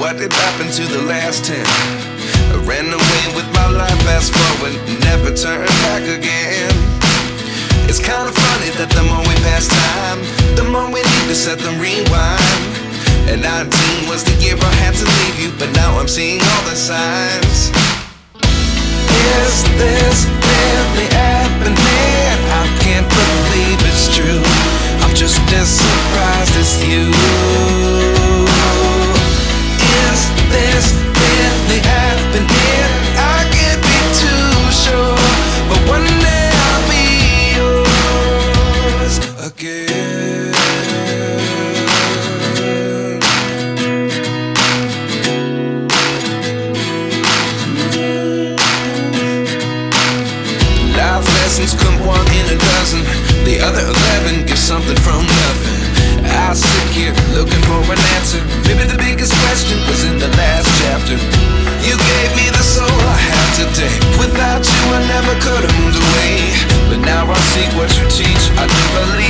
what did happen to the last 10? I ran away with my life, fast forward, never turn back again. It's kind of funny that the more we pass time, the more we need to set them rewind. And 19 was the year I had to leave you, but now I'm seeing all the signs. Is this really happening? I can't believe it's true. I'm just as surprised as you. Is this really happening? I can't be too sure, but one day I'll be yours again. Life lessons come one in a dozen. The other 11 get something from nothing. I sit here looking for an answer. Maybe the biggest question was in the last chapter. You gave me the soul I have today. Without you I never could have moved away, but now I see what you teach. I do believe